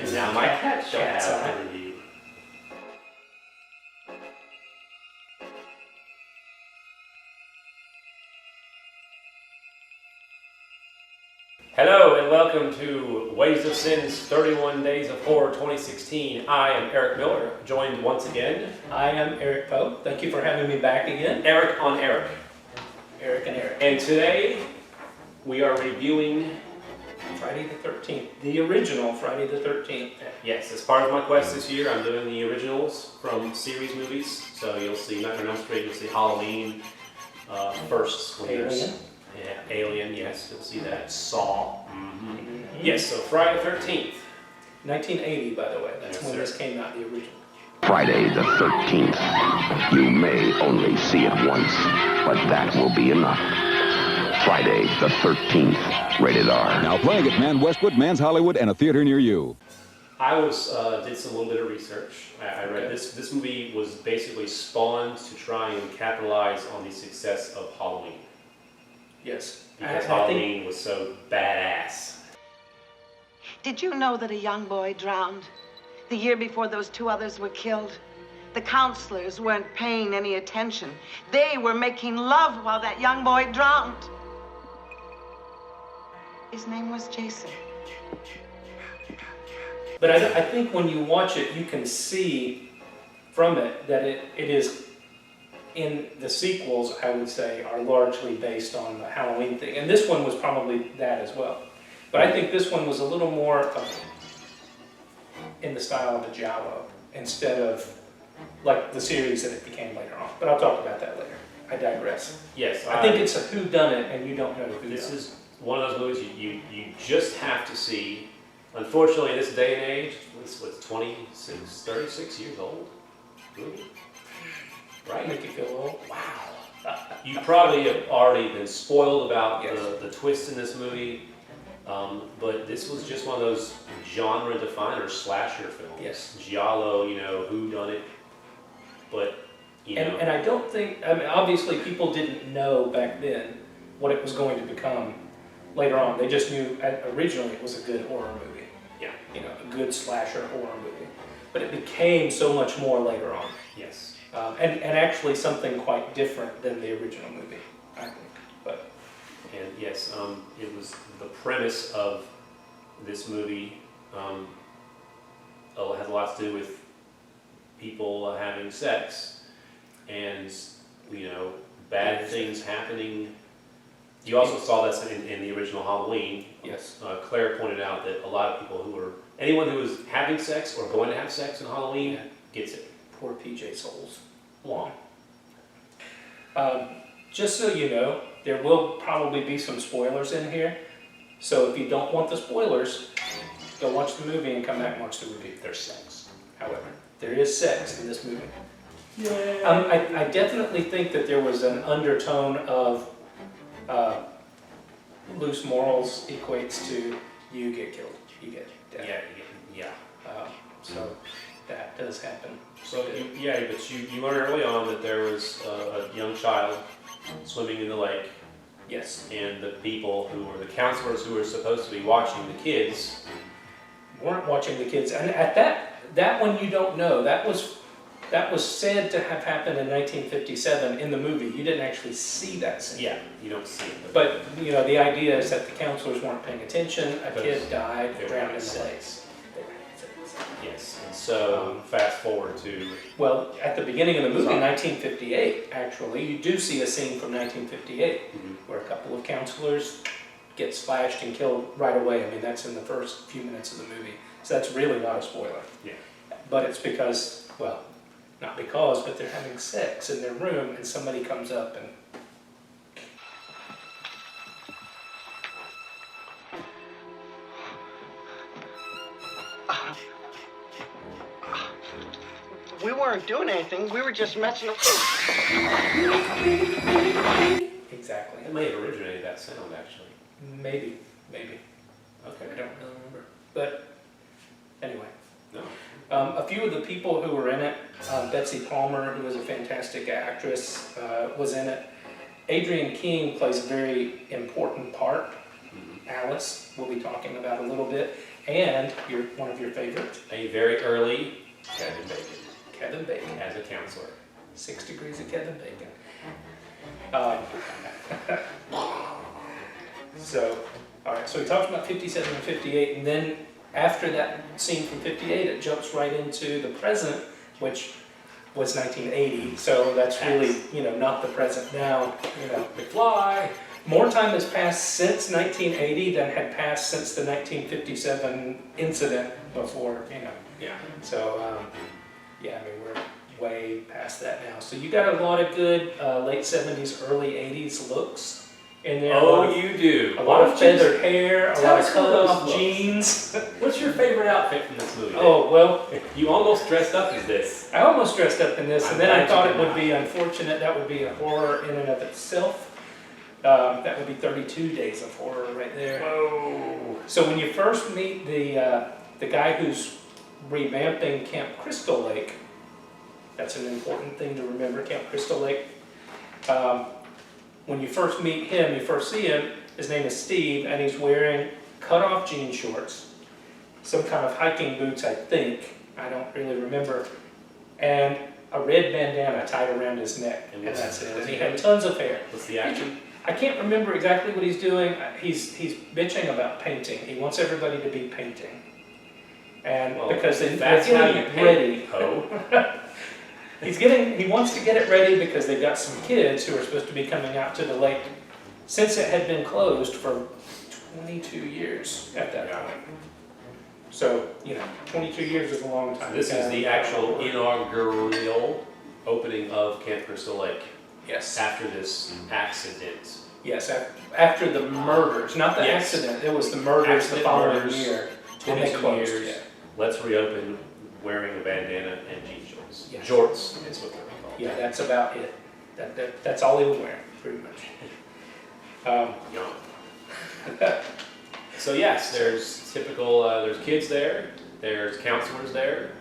And now my cat shall have liberty. Hello and welcome to Wages of Cine's 31 Days of Horror 2016. I am Eric Miller, joined once again. I am Eric Poe. Thank you for having me back again. Eric on Eric. Eric and Eric. And today we are reviewing Friday the 13th, the original Friday the 13th. Yes, as part of my quest this year, I'm doing the originals from series movies. So you'll see Nightmare on Elm Street, you'll see Halloween, First Splinters. Alien. Yeah, Alien, yes, you'll see that. Saw. Yes, so Friday the 13th. 1980, by the way. That's Yes, when sir. this came out, the original. Friday the 13th. You may only see it once, but that will be enough. Friday the 13th. Rated R. Now playing at Man Westwood, Man's Hollywood, and a theater near you. I did some little bit of research. I read this movie was basically spawned to try and capitalize on the success of Halloween. Yes. Because Halloween was so badass. Did you know that a young boy drowned the year before those two others were killed? The counselors weren't paying any attention. They were making love while that young boy drowned. His name was Jason. But I think when you watch it, you can see from it that it is, in the sequels, I would say, are largely based on the Halloween thing. And this one was probably that as well. But I think this one was a little more in the style of a giallo instead of like the series that it became later on. But I'll talk about that later. I digress. Yes, I think it's a whodunit and you don't know who this done it. is one of those movies you just have to see. Unfortunately, in this day and age, it's 36 years old. Movie. Right? Make you feel old. Wow. You probably have already been spoiled about Yes. the twist in this movie, but this was just one of those genre definer slasher films. Yes. Giallo, whodunit, but And I don't think, I mean, obviously people didn't know back then what it was going to become later on. They just knew originally it was a good horror movie. Yeah. A good slasher horror movie. But it became so much more later on. Yes. And actually something quite different than the original movie, I think. But And yes, it was the premise of this movie has a lot to do with people having sex and bad things happening. You also saw this in the original Halloween. yes. Claire pointed out that a lot of people anyone who was having sex or going to have sex in Halloween gets it. Poor PJ Souls. Long. Just so you know, there will probably be some spoilers in here. So if you don't want the spoilers, go watch the movie and come back and watch the review. There's sex. However, there is sex in this movie. I definitely think that there was an undertone of loose morals equates to you get killed, you get dead. Yeah. So that does happen. So but you learned early on that there was a young child swimming in the lake, Yes. and the people who were the counselors who were supposed to be watching the kids. Weren't watching the kids, and at that one you don't know. That was said to have happened in 1957 in the movie. You didn't actually see that scene. Yeah, you don't see it. But the idea is that the counselors weren't paying attention. A kid died, they were drowned in having the sex. lake. Yes, and so fast forward to Well, at the beginning of the movie, Sorry. 1958, actually, you do see a scene from 1958 where a couple of counselors get splashed and killed right away. I mean, that's in the first few minutes of the movie. So that's really not a spoiler. Yeah. But it's because, well, not because, but they're having sex in their room and somebody comes up and... We weren't doing anything. We were just messing around. Exactly. it may have originated that sound actually. Maybe. Okay. I don't really remember. But anyway. No. A few of the people who were in it, Betsy Palmer, who was a fantastic actress, was in it. Adrienne King plays a very important part. Alice, we'll be talking about a little bit. And one of your favorites, A very early Kevin Bacon Kevin Bacon. as a counselor. 6 Degrees of Kevin Bacon. So, all right, so we talked about 57 and 58, and then after that scene from 58, it jumps right into the present, which was 1980, so that's really, not the present now, McFly! More time has passed since 1980 than had passed since the 1957 incident before, Yeah. So, yeah, I mean, we're way past that now. So you got a lot of good late 70s, early 80s looks in there. Oh, you do. A lot of feathered hair, a tell lot of us some of those cut-off looks. jeans. What's your favorite outfit from this movie? Oh, well, You almost dressed up as this. I almost dressed up in this, I'm and then I glad you thought did it would not. be unfortunate. That would be a horror in and of itself. That would be 32 Days of Horror right there. Whoa. So when you first meet the guy who's revamping Camp Crystal Lake, that's an important thing to remember, Camp Crystal Lake. When you first meet him, you first see him, his name is Steve, and he's wearing cut-off jean shorts, some kind of hiking boots, I think, I don't really remember, and a red bandana tied around his neck, and that's it. And he had tons of hair. What's the action? I can't remember exactly what he's doing. He's bitching about painting. He wants everybody to be painting. And Well, because they're that's how you getting paint, ready. Ho. He wants to get it ready because they've got some kids who are supposed to be coming out to the lake since it had been closed for 22 years at that point. So, 22 years is a long time. This is the actual inaugural opening of Camp Crystal Lake Yes. after this accident. Yes, after the murders, not the Yes. accident, it was the murders the Accident, following murders, year. When they 22 closed, years. yeah. Let's reopen wearing a bandana and jean shorts. Yes. Jorts is what they're called. Yeah, that's about it. That's all he was wearing, pretty much. Yum. So yes, there's typical, there's kids there, there's counselors there,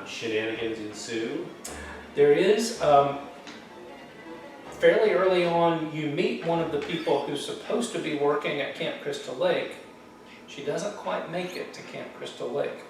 shenanigans ensue. There is, fairly early on, you meet one of the people who's supposed to be working at Camp Crystal Lake. She doesn't quite make it to Camp Crystal Lake.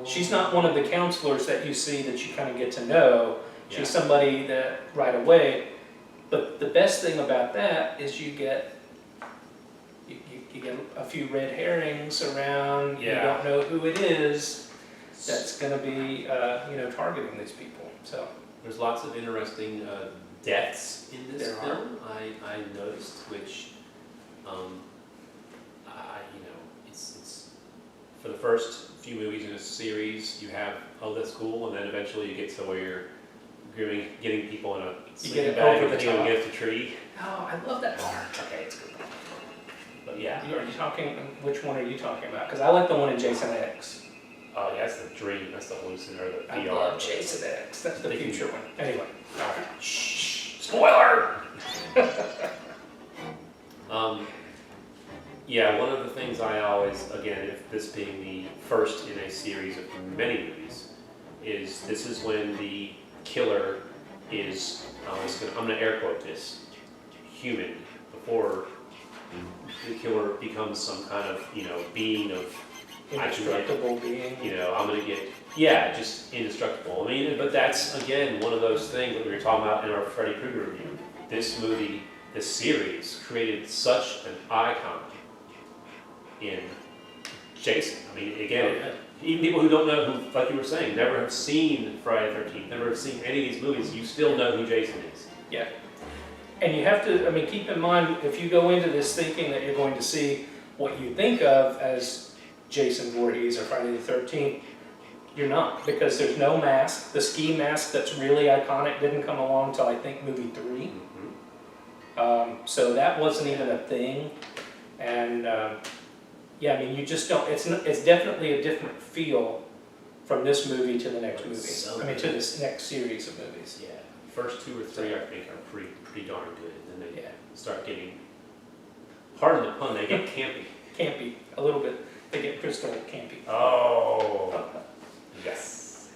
She's not one of the counselors that you see that you kind of get to know. She's Yeah. somebody that right away. But the best thing about that is you get a few red herrings around. Yeah. You don't know who it is that's going to be targeting these people. So There's lots of interesting deaths in this There are. film. I noticed, which, it's for the first few movies in a series, you have that's cool, and then eventually you get to where you're getting people in a sleeping get bag over and the hanging top. against a tree. oh, I love that part. Okay, it's good. But yeah, Are you talking? Which one are you talking about? Because I like the one in Jason X. oh yeah, that's the dream. That's the hallucin or the I VR. love Jason X. That's the They can- future one. Anyway. Shh. Spoiler. Yeah, one of the things I always, again, if this being the first in a series of many movies, is this is when the killer is, I'm going to air quote this, human, before the killer becomes some kind of, being of, Indestructible being. I'm going to get, just indestructible. I mean, but that's, again, one of those things that we were talking about in our Freddy Krueger review. This movie, this series, created such an icon in Jason. I mean, again, even people who don't know who, like you were saying, never have seen Friday the 13th, never have seen any of these movies, you still know who Jason is. Yeah. And you have to, keep in mind, if you go into this thinking that you're going to see what you think of as Jason Voorhees or Friday the 13th, you're not, because there's no mask. The ski mask that's really iconic didn't come along until I think movie 3. So that wasn't even a thing. And you just don't, it's definitely a different feel from this movie to the next movie. So to this next series of movies. Yeah, first 2 or 3 I think are pretty darn good, and then they start getting, pardon the pun, they get campy. Campy, a little bit. They get crystal campy. Oh, yes.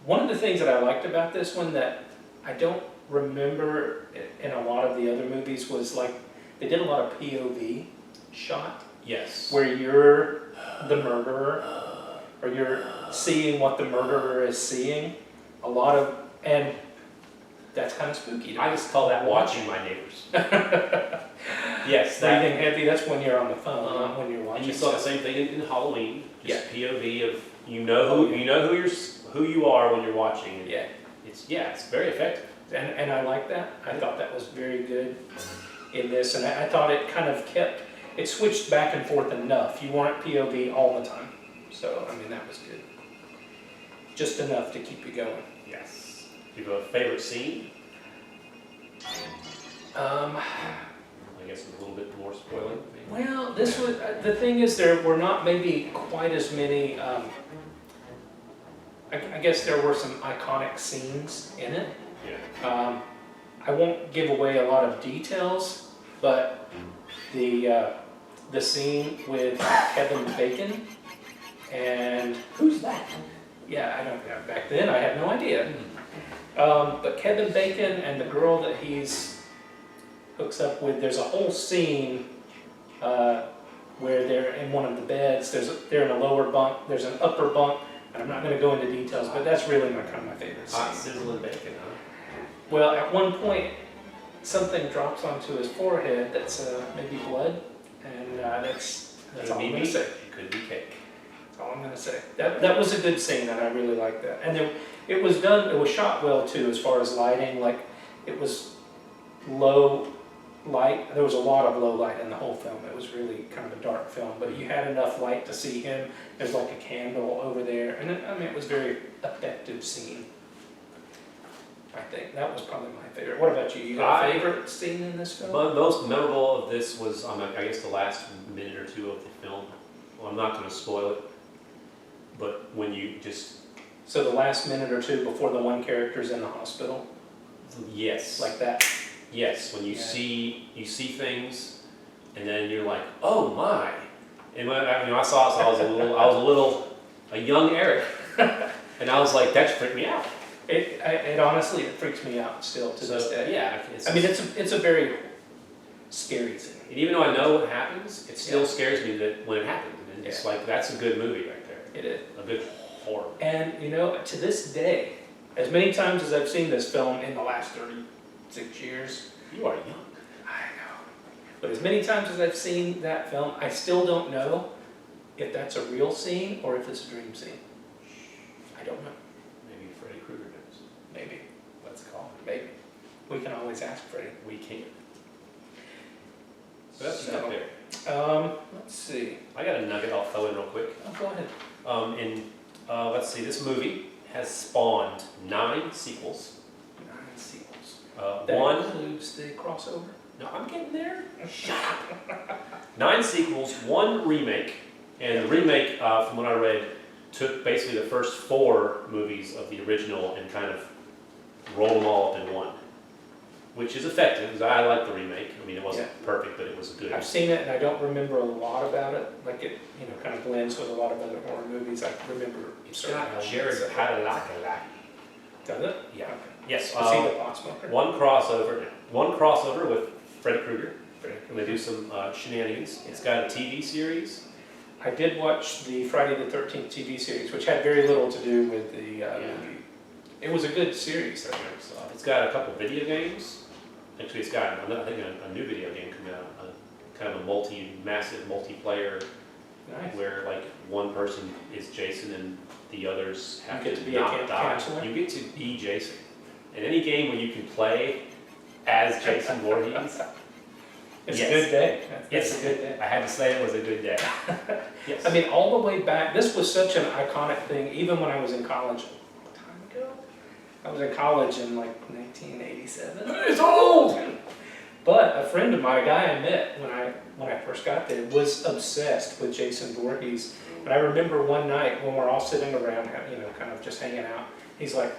One of the things that I liked about this one that I don't remember in a lot of the other movies was like they did a lot of POV shot. Yes. where you're the murderer, or you're seeing what the murderer is seeing. And that's kind of spooky. To I me. just call that watching my neighbors. Yes, that. Breathing heavy, that's when you're on the phone, not when you're watching. And you saw the stuff. same thing in Halloween. Just Yeah. POV of you know who you are when you're watching. And Yeah. it's very effective. And I like that. I thought that was very good in this, and I thought it kind of it switched back and forth enough. You weren't POV all the time. So, I mean, that was good. Just enough to keep you going. Yes. Do you have a favorite scene? I guess a little bit more spoiling. Maybe. Well, this was, the thing is there were not maybe quite as many, I guess there were some iconic scenes in it. Yeah. I won't give away a lot of details, but the scene with Kevin Bacon and Who's that? yeah, I don't know. Back then, I had no idea. But Kevin Bacon and the girl that he's hooks up with, there's a whole scene where they're in one of the beds. They're in a lower bunk. There's an upper bunk, and I'm not going to go into details, but that's really my favorite scene. Hot sizzling bacon, huh? Well, at one point, something drops onto his forehead that's maybe blood, and that's all I'm going to say. It could be cake. That's all I'm going to say. That was a good scene, and I really liked that. And it was shot well too, as far as lighting. Like, it was low light. There was a lot of low light in the whole film. It was really kind of a dark film, but you had enough light to see him. There's like a candle over there, and it was a very effective scene. I think that was probably my favorite. What about you? You got a favorite scene in this film? But most memorable of this was, I guess, the last minute or two of the film. Well, I'm not going to spoil it, but when you just... So the last minute or two before the one character's in the hospital? Yes. Like that? Yes, when you see things, and then you're like, oh my! And when I saw this, I was a young Eric, and I was like, that freaked me out. It honestly, it freaks me out still to this day. Yeah, I mean, it's a very scary scene. And even though I know what happens, it still scares me that when it happens. And it's like, that's a good movie right there. It is. A good horror. And to this day, as many times as I've seen this film in the last 36 years. You are young. I know. But as many times as I've seen that film, I still don't know if that's a real scene or if it's a dream scene. I don't know. Maybe Freddy Krueger knows. Maybe. Let's call him. Maybe. We can always ask Freddy. We can. So that's up there. Let's see. I got a nugget I'll throw in real quick. Oh, go ahead. Let's see, this movie has spawned 9 sequels. 9 sequels. That One includes the crossover. No, I'm getting there. Shut up. 9 sequels, 1 remake, and the remake, from what I read, took basically the first 4 movies of the original and kind of rolled them all up in one, which is effective because I like the remake. I mean, it wasn't perfect, but it was good. I've seen it and I don't remember a lot about it. Like it, kind of blends with a lot of other horror movies. I remember. It's got Jared Padalecki. Does it? Yeah. Okay. Yes. Is he the pot smoker? One crossover with Freddy Krueger. And they do some shenanigans. It's got a TV series. I did watch the Friday the 13th TV series, which had very little to do with the movie. It was a good series. It's got a couple video games. Actually, it's got, I think, a new video game coming out. Kind of a massive multiplayer, Nice. where like one person is Jason and the others have You get to to be a not die. counselor? You get to be Jason. In any game where you can play as Jason Voorhees, It's Yes. a good day. That's yes, a good day. I had to say it was a good day. Yes. I mean, all the way back, this was such an iconic thing, even when I was in college. What time ago? I was in college in like 1987. It's old! But a friend of mine, a guy I met when I first got there, was obsessed with Jason Voorhees. And I remember one night when we're all sitting around, kind of just hanging out, he's like,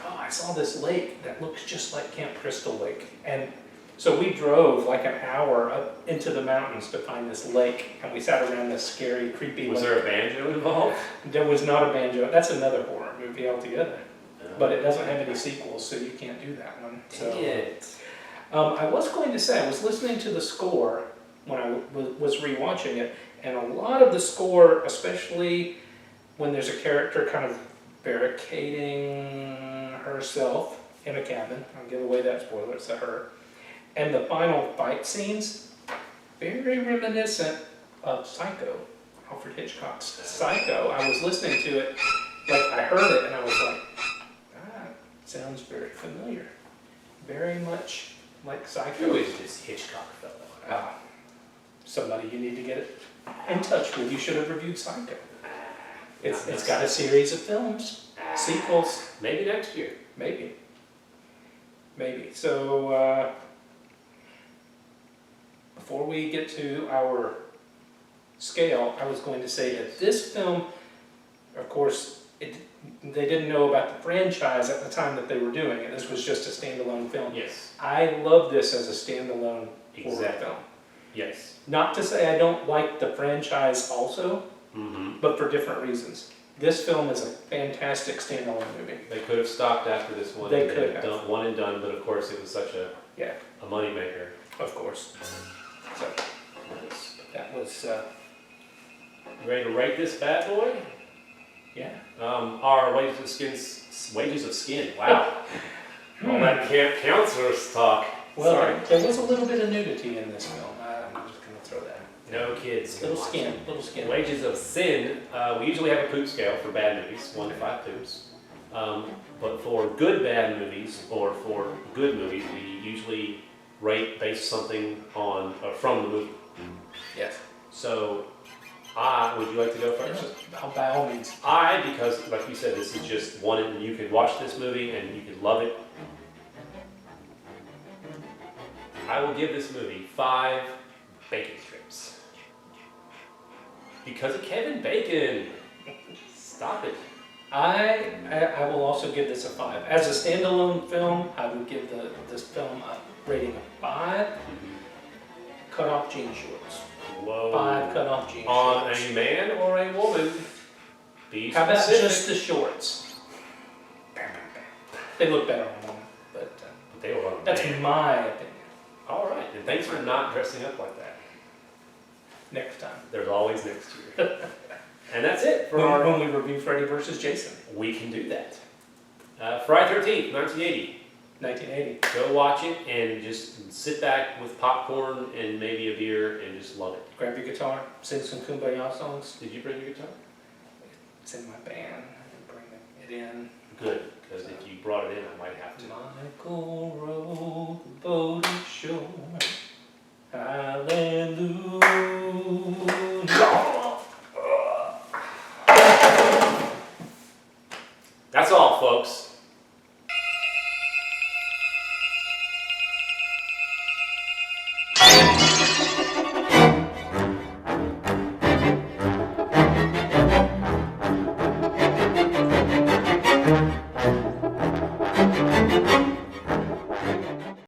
oh, I saw this lake that looks just like Camp Crystal Lake. And so we drove like an hour up into the mountains to find this lake, and we sat around this scary, creepy Was lake. there a banjo involved? There was not a banjo. That's another horror movie altogether. But it doesn't have any sequels, so you can't do that one. So, Dang it. I was going to say, I was listening to the score, when I was rewatching it, and a lot of the score, especially when there's a character kind of barricading herself in a cabin, I'll give away that spoiler, it's a her, and the final fight scenes, very reminiscent of Psycho, Alfred Hitchcock's Psycho. I was listening to it, like I heard it, and I was like, sounds very familiar. Very much like Psycho. Who is this Hitchcock fellow? Somebody you need to get in touch with. You should have reviewed Psycho. It's got a series of films, sequels. Maybe next year. Maybe. So, before we get to our scale, I was going to say that this film, of course, they didn't know about the franchise at the time that they were doing it. This was just a standalone film. Yes. I love this as a standalone horror Exactly. film. Yes. Not to say I don't like the franchise also, but for different reasons. This film is a fantastic standalone movie. They could have stopped after this one. They and could have. done one and done, but of course it was such a moneymaker. Of course. So, that was, You ready to rate this bad boy? yeah. Our Wages of Skin. Wow. All that camp counselors talk. Well, Sorry. there was a little bit of nudity in this film. I'm just going to throw that. No kids. Little skin. Wages of Sin. We usually have a poop scale for bad movies, 1 to 5 poops. But for good bad movies, or for good movies, we usually rate based something on from the movie. Yes. So, would you like to go first? By all means. Because like you said, this is just one, and you could watch this movie and you could love it. I will give this movie 5 bacon strips. Because of Kevin Bacon. Stop it. I will also give this a 5. As a standalone film, I would give this film a rating of 5. Cut off jean shorts. Whoa. 5 cut off jean On shorts. a man or a woman? Be How about specific. just the shorts? They look better on a woman, but They were on a that's man. my opinion. All right, and thanks for not dressing up like that. Next time. There's always next year. And that's it for our... When we review Freddy vs. Jason, We can do that. Friday 13th, 1980. 1980. Go watch it and just sit back with popcorn and maybe a beer and just love it. Grab your guitar, sing some Kumbaya songs. Did you bring your guitar? It's in my band. I didn't bring it in. Good, because if you brought it in, I might have to. Michael rowed the boat ashore. Hallelujah. That's all, folks.